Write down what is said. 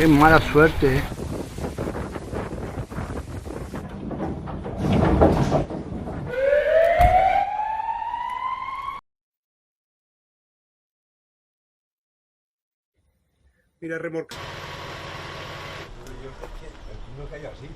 Qué mala suerte, ¿eh? Mira, remolca. No cayó así.